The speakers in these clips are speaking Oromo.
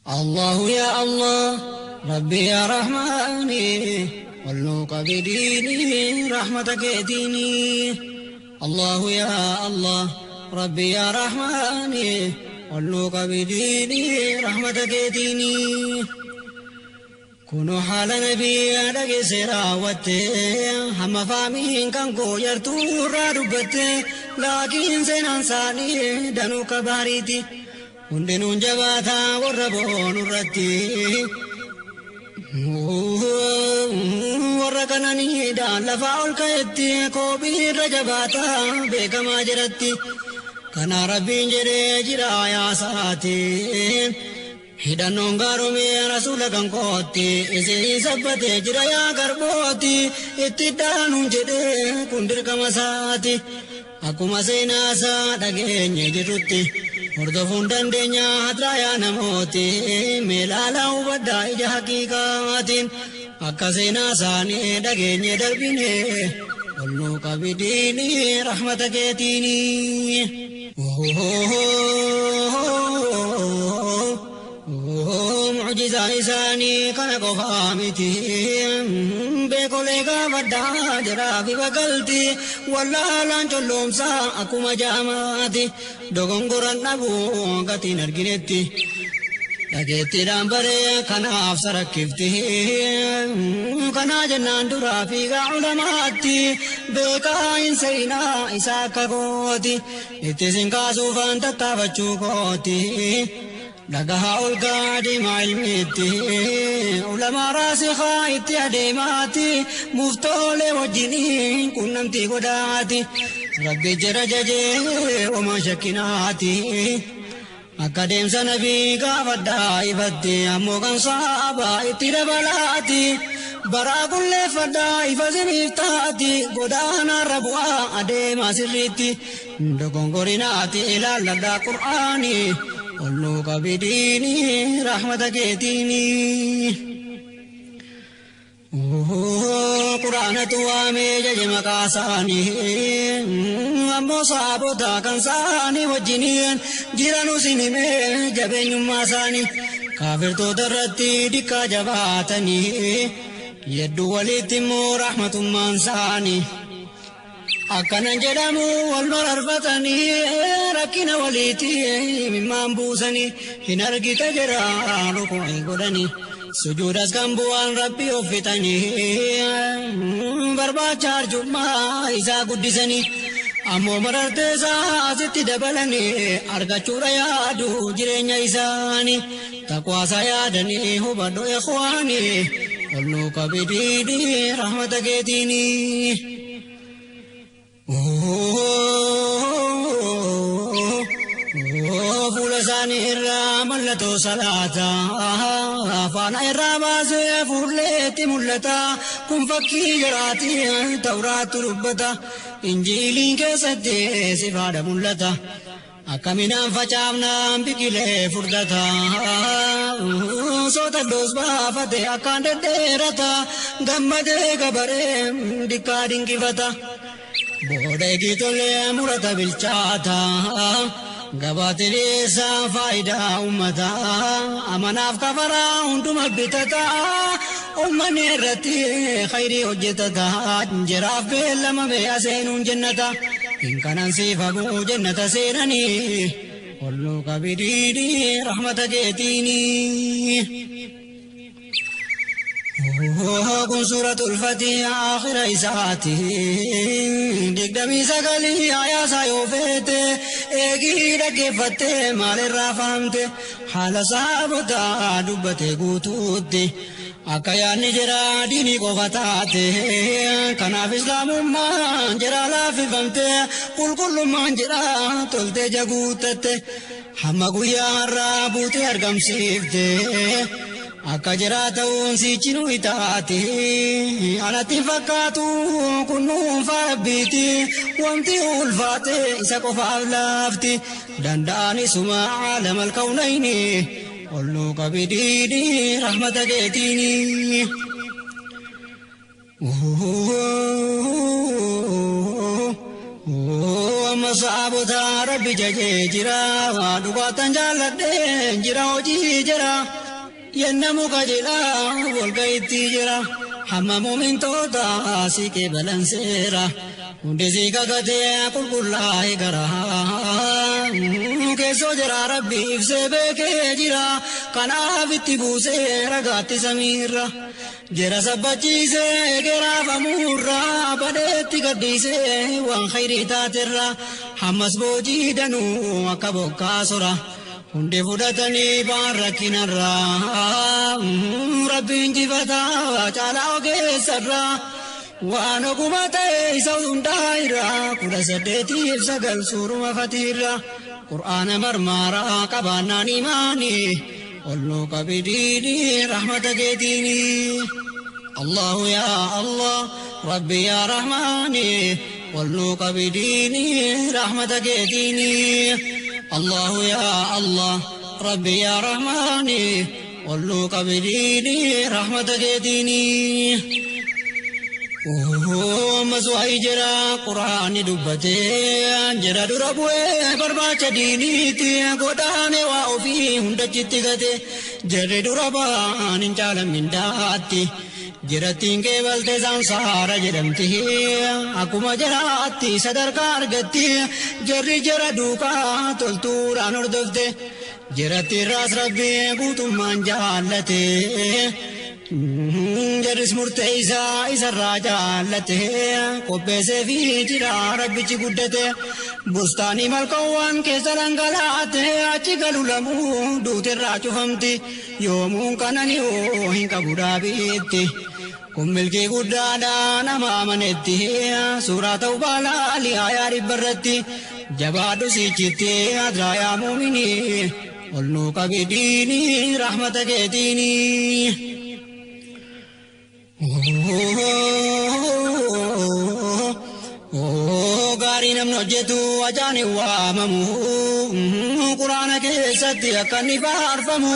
الله يا الله ربي يا رحماني والنوق بديني رحمتك ديني. الله يا الله ربي يا رحماني والنوق بديني رحمتك ديني. كونوا حال نبي أدق سراوت هم فامين كان كوير تورا ربت لكن سنان ساني دنو كباريتي hundinuu jabaata warra boonurratti warra kananiidhaan lafaa ol ka'etti koobiirra jabaata beekamaa jiratti kana rabbiin jedhee jira yaasaati hidhannoon gaaromee rasuula kan kootti isii sabbatee jira yaa garbooti itti dhaanuun jedhee kun dirqama isaati akkuma seenaasaa dhageenye jirrutti hordofuun dandeenya hadraayaa namooti meelaalaa hubaddaa ija haqiiqaatiin akka seenaa isaanii dhageenye darbine olnuu qabidiini rahmata keetiini. mucjizaan isaanii kana qofaa miti beekolee gaafadhaa jiraafi bagalti wallaalaan colloomsaa akkuma jaamaati dogongoran dhabuu gatiin arginetti dhageettiidhaan baree kanaaf sarakkifti kanaa jennaan duraa fiigaa ulamaatti beekaa hin seenaa isaa akka kooti itti sin kaasuufaan tattaafachuu kooti dhagaha ol gaadhimaa ilmiitti ulamaa raasikhaa itti adeemaati muftoolee wajjiniin qunnamtii godhaati rabbi jira jajee oma shakkinaati akka deemsa nabii gaafadhaa ifatti ammoo kan saabaa itti dabalaati baraa kulleeffadhaa ifa siniif taati godaanarra bu'aa adeemaa sirriitti dogongorinaati ilaalladhaa qur'aanii olnuu qabidiini rahmata keetiini. quraanatu waamee jaje maqaa isaanii ammoo saabota kan isaanii wajjiniin jiranuu sinimee jabeenyummaa isaanii kaafirtoota irratti dikkaa jabaatanii yedduu walitti immoo rahmatummaan isaanii akkanan jedhamu wal mararfatanii rakkina waliiti mimmaan buusanii hin argita jira ruku'ii godhanii sujuudas kan bu'aan rabbi uffitanii barbaacha arjummaa isaa guddisanii ammoo marartee isaa asitti dabalanii argachuudha yaadu jireenya isaanii taqwaasaa yaadanii hubadhu ikhwaanii olnuu qabidiini rahmata keetiini. fuula isaanii irraa mallattoo salaataa afaan irraa baasee fuulleetti mul'ata kun fakkii jiraati tawraatu dubbata injiiliin keessatti sifaadha mul'ata akkaminaan facaafnaan biqilee furdata soota doos baafate akkaan deddeerata gammadee gabaree dikkaa dinqifata booda eegitolee murata bilchaata gabaatileessa faayidaa ummataa amanaaf kafaraa hunduma bitata ummanni irratti khayrii hojjetata jiraaf beellama bee'a seenuun jennata hin kanansiifamuu jennata seenanii olnuu qabidiini rahmata keetiini. kun suuratul fatiha akhira isaati digdamii sagalii ayaasaa yoo feete eegii dhaggeeffatte maalirraa fahamte haala saabotaa dubbate guutuutti akka yaadni jira diinii qofa taate kanaaf islaamummaan jira laaffifamte qulqullummaan jira toltee jaguuttatte hamma guyyaa har'aa buutee argamsiifte akka jiraata'uun siichinuu itaati anatti fakkaatu kunnuunfaa rabbiiti wanti ulfaate isa qofaaf laafti danda'anisuma aalamal kawnayni olnuu qabidiini rahmata keetiini. amma saabota rabbi jajee jira dhugaatan jaalladhee jira hojii jira yennamu qajeelaa walga'itti jira hamma muumintoota siqee balanseera hundi si kakatee qulqullaa'e garaa keessoo jira rabbi ibsee beekee jira kanaaf itti buusee ragaatti samiirra jira sabbachiisee geraafamuurra badeetti gaddiisee waan khayrii taaterra hammas boojii danuu akka bokkaa sora hundi fudhatanii baan rakkinarra rabbiin jifataa caalaa ogeessarra waan oguma ta'e isa hundaa'irra 18 suuruma fatiirra qur'aana marmaaraa qabaannaan imaanii olnuu qabidiini rahmata keetiini الله يا الله ربي يا رحماني olnuu qabidiini rahmata keetiini الله يا الله ربي يا رحماني olnuu qabidiini rahmata keetiini مسوي جرا قرآن دبته جرا دربوه برباچ دينيتي قدانه وافي هندچتي گته جرا دربان انچال منداتي جرا تینگه ولته سانسار جرمتي اكما جراتي صدرکار گتي جرا دوکا تلتوران اردفته جرا تیراس ربي قوتمان جالته جرس مرتيزا إذا الراجع لته قبسه في جرا ربي قدته بستاني ملكوان كسرانغلاته أشكال لمو دوت الراجو فمتي يومون كانني وين كبودا بيتي كمل كي قدادا نما منتي سورة توبالا لآيا ربرتي جبادو سيچتي أدرايا مؤمني ولنو كبديني رحمتك ديني gaarii namni hojjetu ajaani waamamu quraana keessatti akka inni faarfamu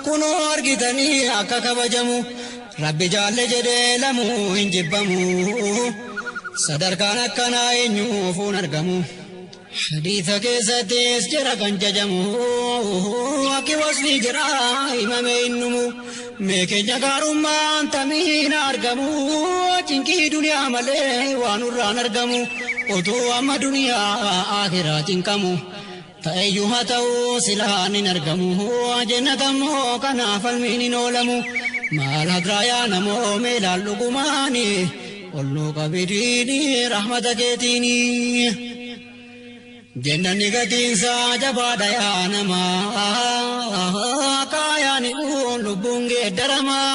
kunoo argitanii akka kabajamu rabbi jaalle jedhee lamuu hin jibbamu sadarkaan akkanaa eenyuufuun argamu hadiisa keessattis jira kan jajamu akki wasfi jira himame innumu meekeenya gaarummaan tamiin argamu cinqii duniyaa malee waan irraan argamu utuu amma duniyaa akhiraa cinqamu ta'eyyuu haa ta'u silaan hin argamu jennatammoo kanaaf falmiin hin oolamu maal hadraayaa namoo meelaan dhugumaani olnuu qabidiini rahmata keetiini jennanni gatiinsa jabaadha yaa namaa kaayaan lubbuun geeddaramaa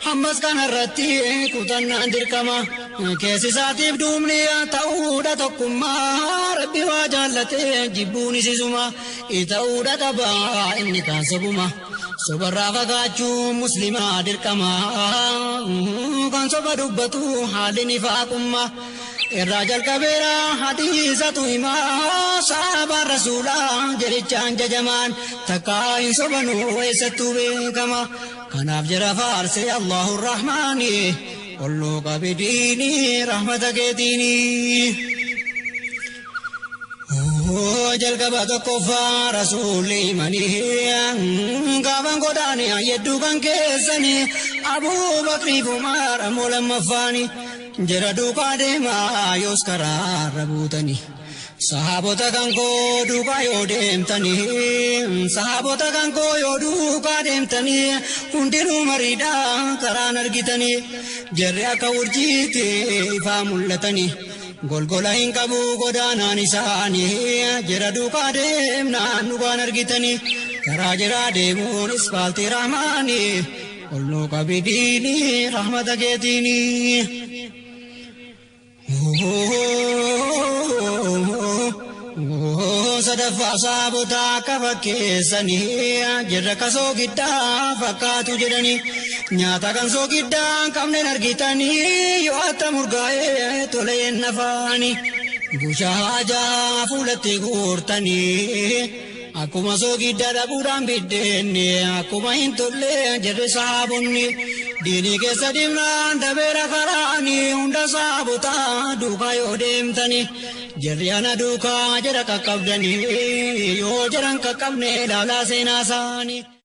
hammas kanarratti kutannaan dirqama keessi isaatiif duubni ta'uudha tokkummaa rabbi waa jaallate jibbuun isisuma ta'uudha qabaa inni kaasabuma sobarraa fagaachuu muslimaa dirqama kan soba dubbatu haalli nifaaqumma irraa jalqabeera hadiisatu himaa sahabaan rasuulaa jedhichaan jajamaan takkaa hin sobanu eessattuu beekama kanaaf jira faarsee Allahu Rahmaani olluu qabidiini rahmata keetiini jalqaba tokkoffaa rasuulli imanii gaaban godhaani yedduu kan keessani Abuu Bakrii fi Umar ammoo lammaffaani jira duukaa deemaa yoos karaarra buutani sahaabota kan koo duukaa yoo deemtanii sahaabota kan koo yoo duukaa deemtanii hundinuu mariidhaa karaan argitanii jarri akka urjiitti ifaa mul'atanii golgola hin qabu godaanaan isaanii jira duukaa deemnaan dhugaan argitanii karaa jiraa deemuun isfaaltii rahmaanii olnuu qabidiini rahmata keetiini sadaffaa sahaabota akka fakkeessanii jirra ka soogiddaa fakkaatu jedhanii nyaata kan soogiddaa qabneen argitanii yoo atta murgaa'ee toleen nafaani bushaa haajaa fuulatti guurtanii akkuma soogiddaa dhabuudhaan biddeenne akkuma hin tolle jirri sahaabonni diinii keessa deemnaan dabeera karaanii hunda sahaabota duukaa yoo deemtanii jarriana duukaa jara qaqqabdanii yoo jaran qaqqabne ilaalaa seenaa isaanii.